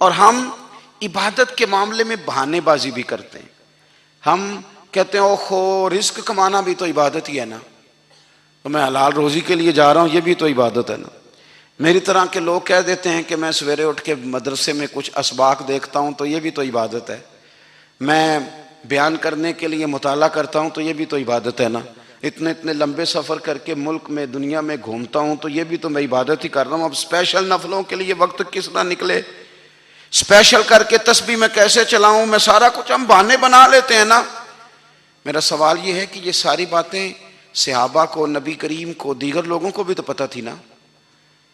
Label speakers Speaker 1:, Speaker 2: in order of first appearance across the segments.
Speaker 1: और हम इबादत के मामले में बहानेबाजी भी करते हैं। हम कहते हैं ओहो रिस्क कमाना भी तो इबादत ही है ना, तो मैं हलाल रोजी के लिए जा रहा हूँ, ये भी तो इबादत है ना। मेरी तरह के लोग कह देते हैं कि मैं सवेरे उठ के मदरसे में कुछ असबाक देखता हूँ तो ये भी तो इबादत है। मैं बयान करने के लिए मुताला करता हूँ तो ये भी तो इबादत है ना। इतने इतने लंबे सफ़र करके मुल्क में दुनिया में घूमता हूँ तो ये भी तो मैं इबादत ही कर रहा हूँ। अब स्पेशल नफलों के लिए वक्त किस ना निकले, स्पेशल करके तस्बीह में कैसे चलाऊँ, मैं सारा कुछ हम बहाने बना लेते हैं ना। मेरा सवाल ये है कि ये सारी बातें सहाबा को, नबी करीम को, दीगर लोगों को भी तो पता थी ना।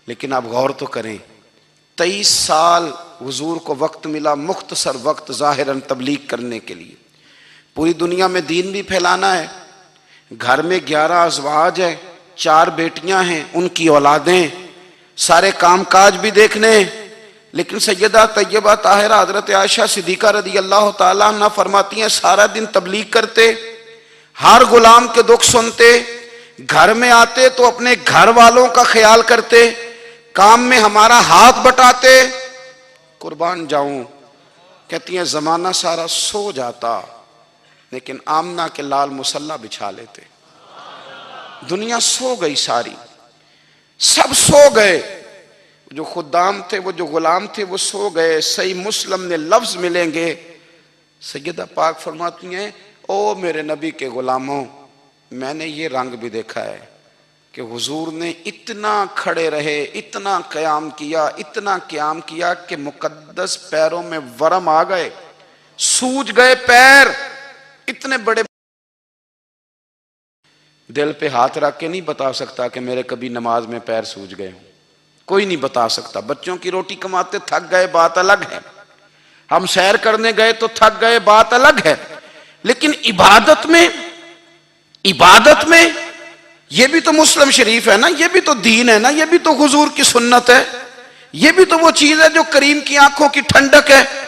Speaker 1: लेकिन आप गौर तो करें, 23 साल हुजूर को वक्त मिला, मुख्तसर वक्त ज़ाहिरन तबलीग करने के लिए। पूरी दुनिया में दीन भी फैलाना है। घर में 11 अज़वाज है, 4 बेटियां हैं, उनकी औलादें, सारे कामकाज भी देखने। लेकिन सैयदा तैयबा ताहिरा हज़रत आयशा सिद्दीक़ा रज़ी अल्लाह ताला अन्हा फरमाती हैं सारा दिन तबलीग करते, हर गुलाम के दुख सुनते, घर में आते तो अपने घर वालों का ख्याल करते, काम में हमारा हाथ बटाते। कुर्बान जाऊं, कहती हैं जमाना सारा सो जाता लेकिन आमना के लाल मुसल्ला बिछा लेते। दुनिया सो गई, सारी सब सो गए, जो खुदाम थे, वो जो गुलाम थे, वो सो गए। सही मुस्लिम में लफ्ज मिलेंगे, सैयदा पाक फरमाती हैं ओ मेरे नबी के गुलामों, मैंने ये रंग भी देखा है कि हुजूर ने इतना खड़े रहे, इतना क़याम किया, इतना क़याम किया कि मुकद्दस पैरों में वरम आ गए, सूज गए पैर। इतने बड़े दिल पे हाथ रख के नहीं बता सकता कि मेरे कभी नमाज में पैर सूज गए हों, कोई नहीं बता सकता। बच्चों की रोटी कमाते थक गए, बात अलग है। हम सैर करने गए तो थक गए, बात अलग है। लेकिन इबादत में ये भी तो मुस्लिम शरीफ है ना, ये भी तो दीन है ना, ये भी तो हुजूर की सुन्नत है, ये भी तो वो चीज है जो करीम की आंखों की ठंडक है।